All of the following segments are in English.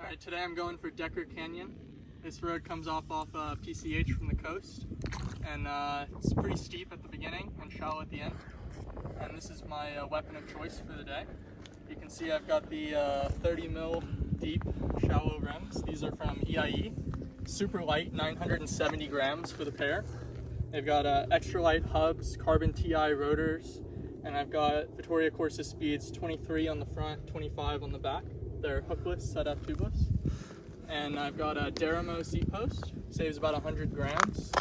Alright, today I'm going for Decker Canyon. This road comes off PCH from the coast, and it's pretty steep at the beginning and shallow at the end. And this is my weapon of choice for the day. You can see I've got the 30 mil deep shallow rims. These are from EIE. Super light, 970 grams for the pair. They've got extra light hubs, carbon TI rotors, and I've got Vittoria Corsa speeds 23 on the front, 25 on the back. They're hookless, set-up tubeless. And I've got a Deramo seat post, saves about 100 grams.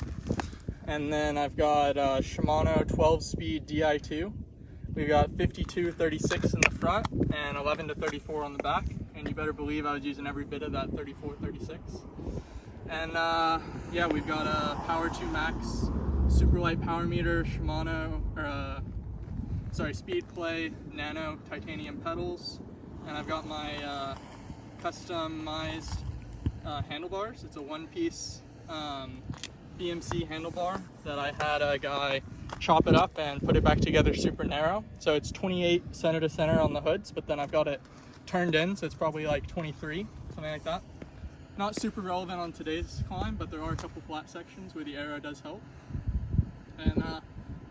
And then I've got Shimano 12-speed Di2. We've got 52-36 in the front and 11-34 on the back. And you better believe I was using every bit of that 34-36. And yeah, we've got a Power 2 Max super light power meter, Shimano, Speed Play Nano titanium pedals. And I've got my customized handlebars. It's a one-piece BMC handlebar that I had a guy chop it up and put it back together super narrow. So it's 28 center to center on the hoods, but then I've got it turned in, so it's probably like 23, something like that. Not super relevant on today's climb, but there are a couple flat sections where the aero does help. And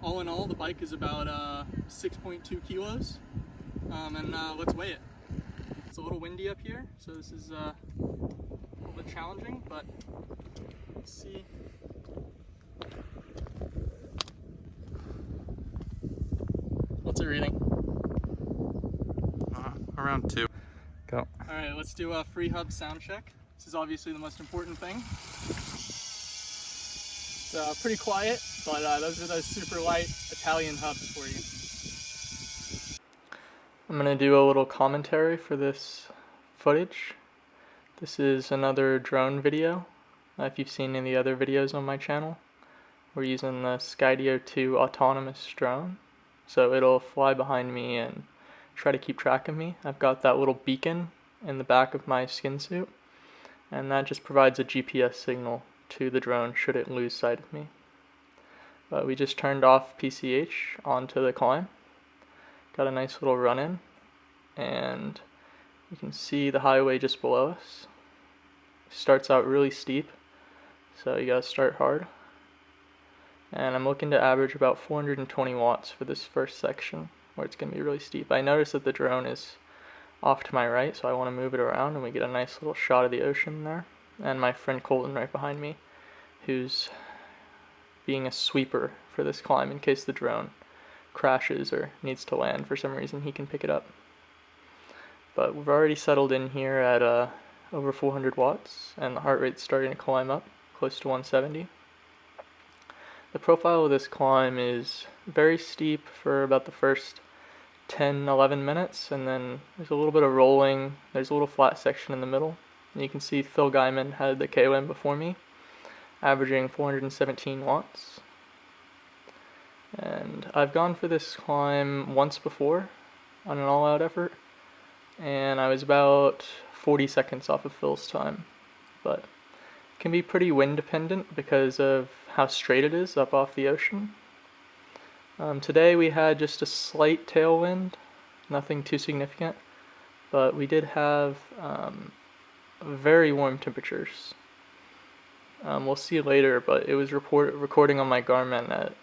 all in all, the bike is about 6.2 kilos. And let's weigh it. It's a little windy up here, so this is a little bit challenging, but let's see. What's it reading? Around 2. Go. All right, let's do a free hub sound check. This is obviously the most important thing. It's pretty quiet, but those are those super light Italian hubs for you. I'm going to do a little commentary for this footage. This is another drone video. If you've seen any of the other videos on my channel, we're using the Skydio 2 autonomous drone. So it'll fly behind me and try to keep track of me. I've got that little beacon in the back of my skin suit, and that just provides a GPS signal to the drone should it lose sight of me. But we just turned off PCH onto the climb. Got a nice little run in, and you can see the highway just below us. It starts out really steep, so you gotta start hard. And I'm looking to average about 420 watts for this first section where it's gonna be really steep. I noticed that the drone is off to my right, so I want to move it around and we get a nice little shot of the ocean there. And my friend Colton right behind me, who's being a sweeper for this climb in case the drone crashes or needs to land for some reason, he can pick it up. But we've already settled in here at over 400 watts, and the heart rate's starting to climb up close to 170. The profile of this climb is very steep for about the first 10-11 minutes, and then there's a little bit of rolling. There's a little flat section in the middle, and you can see Phil Gaimon had the KOM before me, averaging 417 watts. And I've gone for this climb once before on an all-out effort, and I was about 40 seconds off of Phil's time. But it can be pretty wind dependent because of how straight it is up off the ocean. Today we had just a slight tailwind, nothing too significant, but we did have very warm temperatures. We'll see later, but it was recording on my Garmin at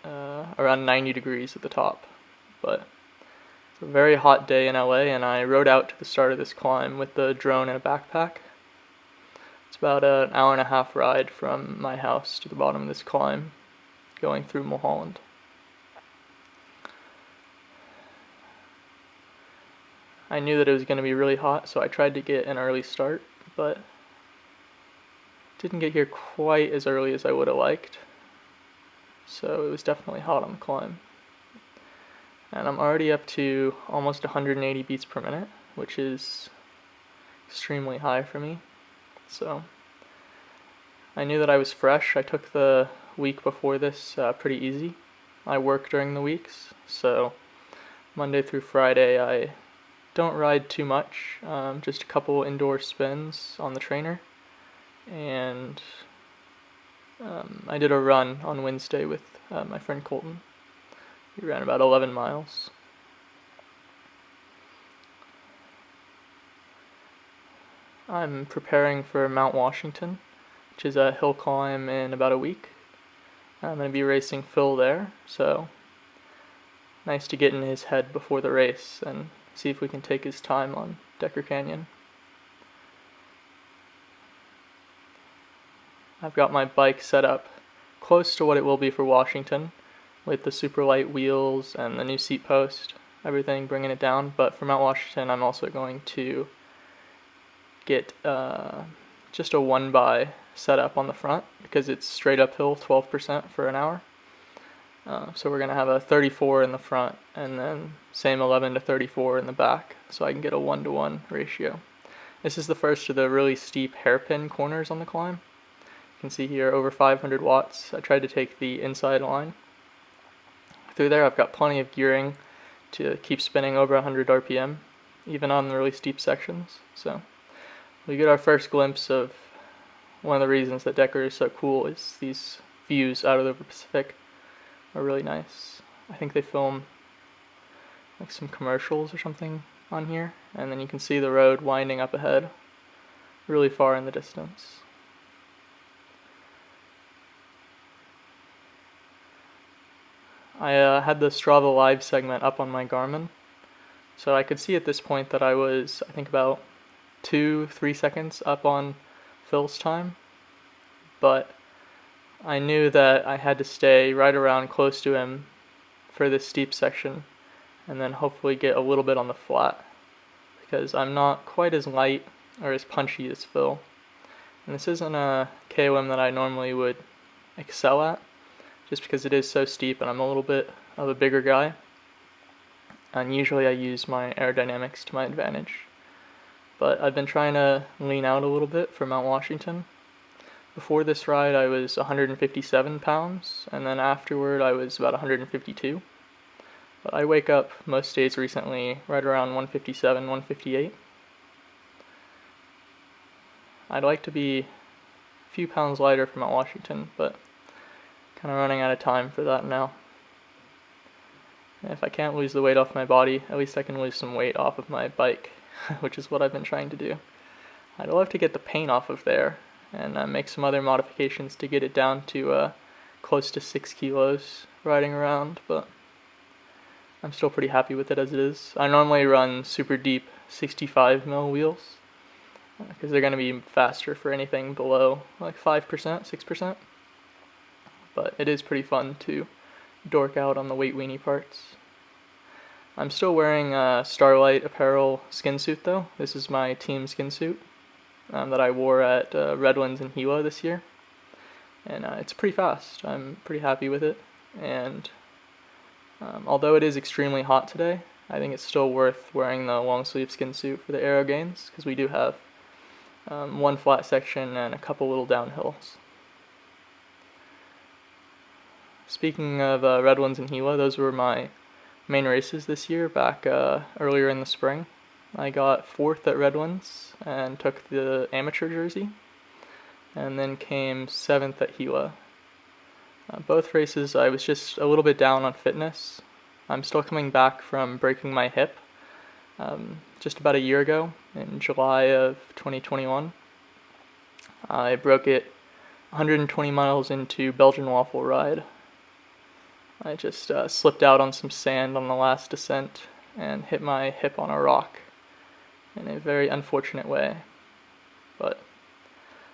around 90 degrees at the top. But it's a very hot day in LA, and I rode out to the start of this climb with the drone in a backpack. It's about an hour and a half ride from my house to the bottom of this climb, going through Mulholland. I knew that it was going to be really hot, so I tried to get an early start, but didn't get here quite as early as I would have liked. So it was definitely hot on the climb. And I'm already up to almost 180 beats per minute, which is extremely high for me. So I knew that I was fresh. I took the week before this pretty easy. I work during the weeks, so Monday through Friday I don't ride too much, just a couple indoor spins on the trainer. And I did a run on Wednesday with my friend Colton. We ran about 11 miles. I'm preparing for Mount Washington, which is a hill climb in about a week. I'm going to be racing Phil there, so nice to get in his head before the race and see if we can take his time on Decker Canyon. I've got my bike set up close to what it will be for Washington, with the super light wheels and the new seat post, everything bringing it down. But for Mount Washington, I'm also going to get just a 1x setup on the front because it's straight uphill 12% for an hour. So we're going to have a 34 in the front and then same 11 to 34 in the back, so I can get a 1-to-1 ratio. This is the first of the really steep hairpin corners on the climb. You can see here over 500 watts. I tried to take the inside line. Through there I've got plenty of gearing to keep spinning over 100 RPM, even on the really steep sections. So we get our first glimpse of one of the reasons that Decker is so cool is these views out of the Pacific are really nice. I think they film like some commercials or something on here, and then you can see the road winding up ahead really far in the distance. I had the Strava Live segment up on my Garmin, so I could see at this point that I was, I think, about 2-3 seconds up on Phil's time, but I knew that I had to stay right around close to him for this steep section and then hopefully get a little bit on the flat, because I'm not quite as light or as punchy as Phil. And this isn't a KOM that I normally would excel at, just because it is so steep and I'm a little bit of a bigger guy. And usually I use my aerodynamics to my advantage. But I've been trying to lean out a little bit for Mount Washington. Before this ride I was 157 pounds, and then afterward I was about 152. But I wake up most days recently right around 157, 158. I'd like to be a few pounds lighter for Mount Washington, but kind of running out of time for that now. And if I can't lose the weight off my body, at least I can lose some weight off of my bike, which is what I've been trying to do. I'd love to get the paint off of there and make some other modifications to get it down to close to 6 kilos riding around, but I'm still pretty happy with it as it is. I normally run super deep 65 mil wheels because they're going to be faster for anything below like 5%, 6%. But it is pretty fun to dork out on the weight weenie parts. I'm still wearing a Starlight Apparel skin suit though. This is my team skin suit that I wore at Redlands and Gila this year. And it's pretty fast. I'm pretty happy with it. And although it is extremely hot today, I think it's still worth wearing the long sleeve skin suit for the aero gains, because we do have one flat section and a couple little downhills. Speaking of Redlands and Gila, those were my main races this year back earlier in the spring. I got 4th at Redlands and took the amateur jersey, and then came 7th at Gila. Both races I was just a little bit down on fitness. I'm still coming back from breaking my hip just about a year ago in July of 2021. I broke it 120 miles into Belgian waffle ride. I just slipped out on some sand on the last descent and hit my hip on a rock in a very unfortunate way. But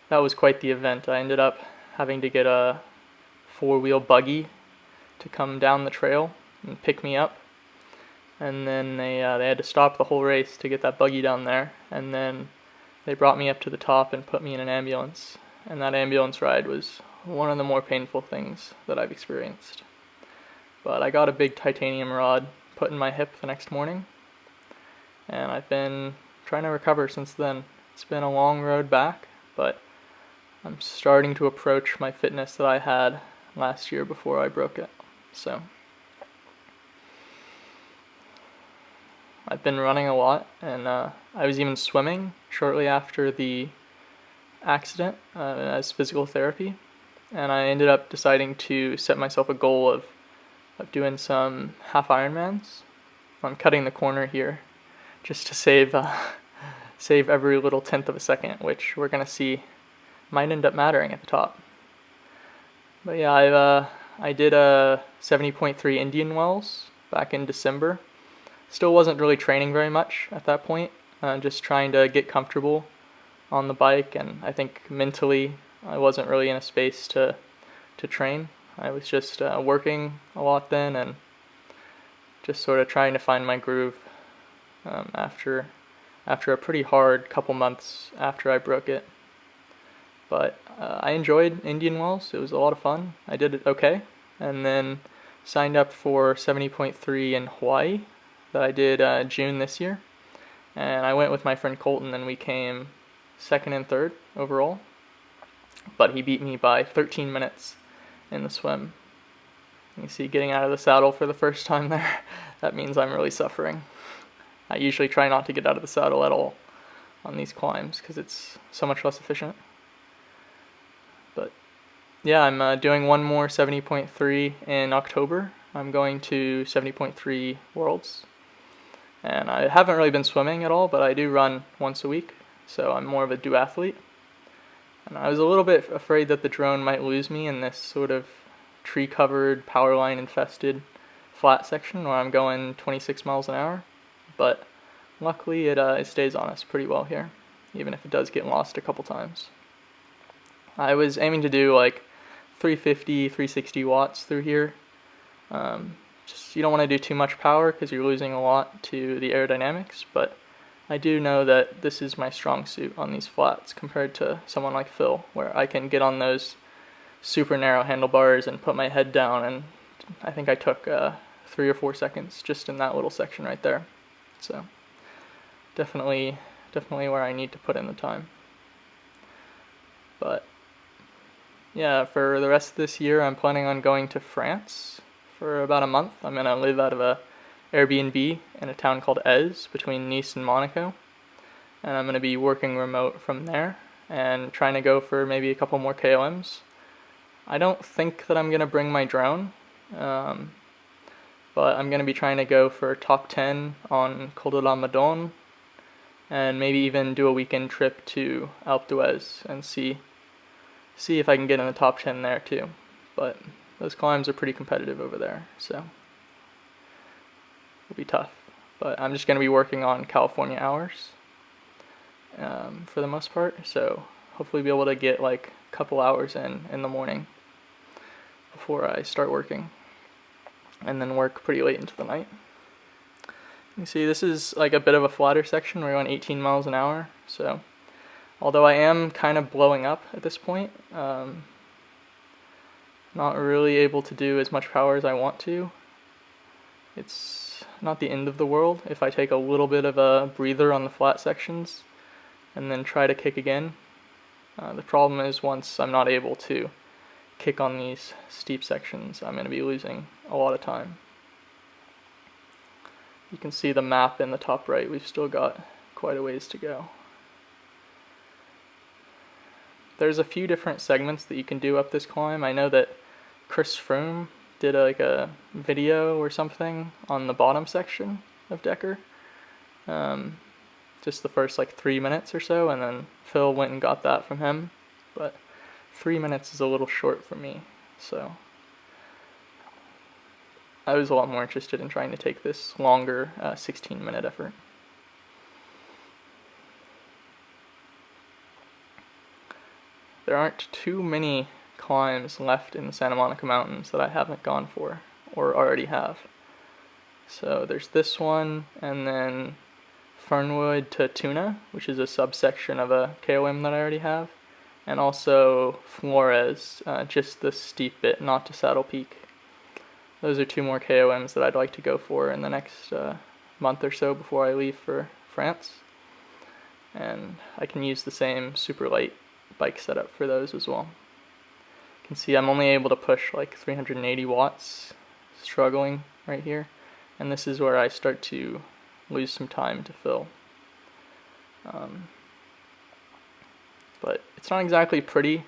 that was quite the event. I ended up having to get a 4-wheel buggy to come down the trail and pick me up. And then they had to stop the whole race to get that buggy down there. And then they brought me up to the top and put me in an ambulance. And that ambulance ride was one of the more painful things that I've experienced. But I got a big titanium rod put in my hip the next morning, and I've been trying to recover since then. It's been a long road back, but I'm starting to approach my fitness that I had last year before I broke it. So I've been running a lot, and I was even swimming shortly after the accident as physical therapy, and I ended up deciding to set myself a goal of doing some half Ironmans. I'm cutting the corner here just to save save every little tenth of a second, which we're going to see might end up mattering at the top. But yeah, I did a 70.3 Indian Wells back in December. Still wasn't really training very much at that point, just trying to get comfortable on the bike, and I think mentally I wasn't really in a space to train. I was just working a lot then and just sort of trying to find my groove after a pretty hard couple months after I broke it. But I enjoyed Indian Wells. It was a lot of fun. I did it okay, and then signed up for 70.3 in Hawaii that I did June this year, and I went with my friend Colton, and we came second and third overall, but he beat me by 13 minutes in the swim. You see, getting out of the saddle for the first time there, that means I'm really suffering. I usually try not to get out of the saddle at all on these climbs because it's so much less efficient. But yeah, I'm doing one more 70.3 in October. I'm going to 70.3 Worlds. And I haven't really been swimming at all, but I do run once a week, so I'm more of a duathlete. And I was a little bit afraid that the drone might lose me in this sort of tree-covered, power line infested flat section where I'm going 26 miles an hour. But luckily it stays on us pretty well here, even if it does get lost a couple times. I was aiming to do like 350, 360 watts through here. Just you don't want to do too much power because you're losing a lot to the aerodynamics, but I do know that this is my strong suit on these flats compared to someone like Phil, where I can get on those super narrow handlebars and put my head down, and I think I took 3 or 4 seconds just in that little section right there. So definitely where I need to put in the time. But yeah, for the rest of this year I'm planning on going to France for about a month. I'm going to live out of a Airbnb in a town called Ez between Nice and Monaco, and I'm going to be working remote from there and trying to go for maybe a couple more KOMs. I don't think that I'm going to bring my drone, but I'm going to be trying to go for top 10 on Col de la Madone, and maybe even do a weekend trip to Alpe d'Huez and see if I can get in the top 10 there too. But those climbs are pretty competitive over there, so it'll be tough. But I'm just going to be working on California hours for the most part, so hopefully be able to get like a couple hours in the morning before I start working, and then work pretty late into the night. You see, this is like a bit of a flatter section. We're going 18 miles an hour, so although I am kind of blowing up at this point, not really able to do as much power as I want to. It's not the end of the world if I take a little bit of a breather on the flat sections and then try to kick again. The problem is once I'm not able to kick on these steep sections, I'm going to be losing a lot of time. You can see the map in the top right. We've still got quite a ways to go. There's a few different segments that you can do up this climb. I know that Chris Froome did a video or something on the bottom section of Decker. Just the first like 3 minutes or so, and then Phil went and got that from him. But 3 minutes is a little short for me, so I was a lot more interested in trying to take this longer 16-minute effort. There aren't too many climbs left in the Santa Monica Mountains that I haven't gone for or already have. So there's this one, and then Fernwood to Tuna, which is a subsection of a KOM that I already have, and also Flores, just the steep bit, not to Saddle Peak. Those are 2 more KOMs that I'd like to go for in the next month or so before I leave for France. And I can use the same super light bike setup for those as well. You can see I'm only able to push like 380 watts, struggling right here, and this is where I start to lose some time to Phil. But it's not exactly pretty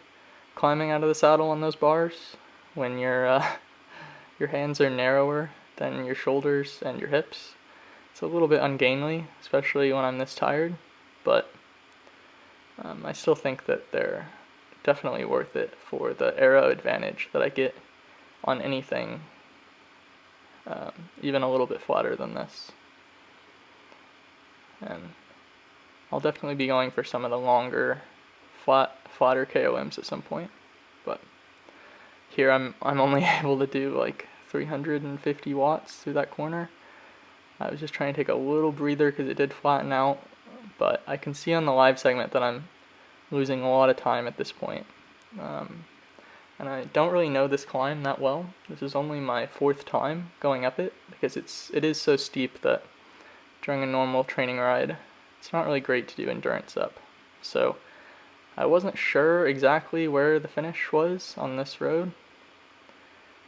climbing out of the saddle on those bars when your hands are narrower than your shoulders and your hips. It's a little bit ungainly, especially when I'm this tired. but I still think that they're definitely worth it for the aero advantage that I get on anything even a little bit flatter than this. And I'll definitely be going for some of the longer, flatter KOMs at some point, but here I'm only able to do like 350 watts through that corner. I was just trying to take a little breather because it did flatten out, but I can see on the live segment that I'm losing a lot of time at this point. And I don't really know this climb that well. This is only my 4th time going up it, because it is so steep that during a normal training ride, it's not really great to do endurance up. So I wasn't sure exactly where the finish was on this road,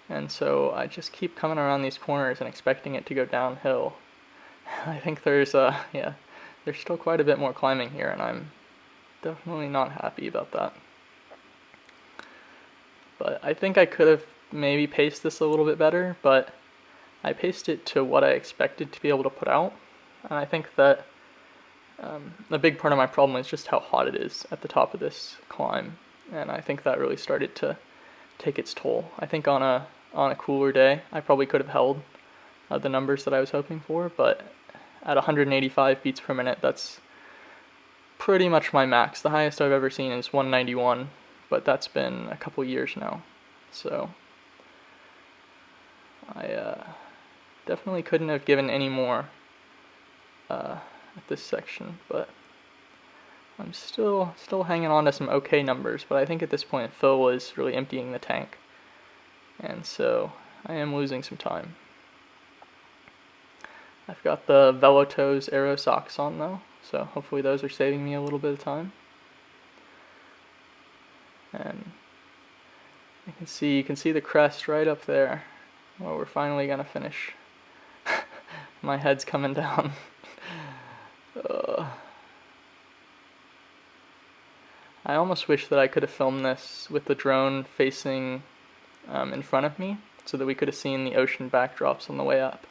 and so I just keep coming around these corners and expecting it to go downhill. I think there's still quite a bit more climbing here, and I'm definitely not happy about that. But I think I could have maybe paced this a little bit better, but I paced it to what I expected to be able to put out. And I think that a big part of my problem is just how hot it is at the top of this climb. And I think that really started to take its toll. I think on a cooler day, I probably could have held the numbers that I was hoping for, but at 185 beats per minute, that's pretty much my max. The highest I've ever seen is 191, but that's been a couple years now. So I definitely couldn't have given any more at this section, but I'm still hanging on to some okay numbers. But I think at this point Phil was really emptying the tank, and so I am losing some time. I've got the Velotoes Aero socks on though, so hopefully those are saving me a little bit of time. And you can see the crest right up there where we're finally gonna finish. My head's coming down. I almost wish that I could have filmed this with the drone facing in front of me, so that we could have seen the ocean backdrops on the way up.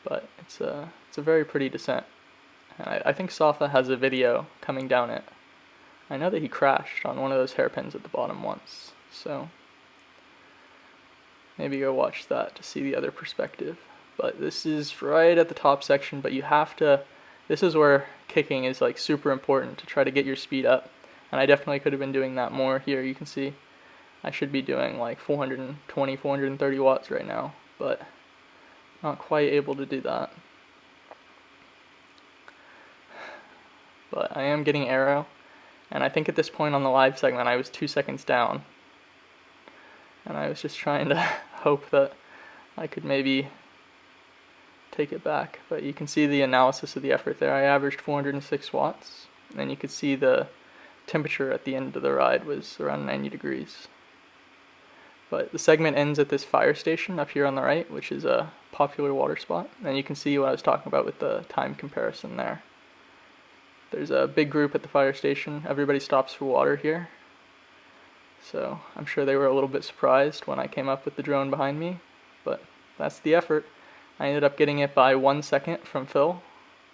But it's a very pretty descent. And I think Safa has a video coming down it. I know that he crashed on one of those hairpins at the bottom once, so maybe go watch that to see the other perspective. But this is right at the top section, but you have to, this is where kicking is like super important to try to get your speed up. And I definitely could have been doing that more here. You can see I should be doing like 420, 430 watts right now, but not quite able to do that. But I am getting aero, and I think at this point on the live segment I was 2 seconds down, and I was just trying to hope that I could maybe take it back. But you can see the analysis of the effort there. I averaged 406 watts, and you could see the temperature at the end of the ride was around 90 degrees. But the segment ends at this fire station up here on the right, which is a popular water spot, and you can see what I was talking about with the time comparison there. There's a big group at the fire station. Everybody stops for water here. So I'm sure they were a little bit surprised when I came up with the drone behind me, but that's the effort. I ended up getting it by 1 second from Phil.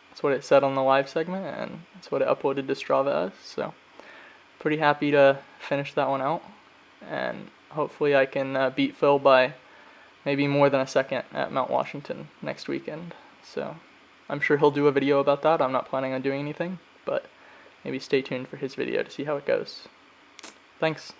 That's what it said on the live segment, and that's what it uploaded to Strava as. So pretty happy to finish that one out, and hopefully I can beat Phil by maybe more than a second at Mount Washington next weekend. So I'm sure he'll do a video about that. I'm not planning on doing anything, but maybe stay tuned for his video to see how it goes. Thanks.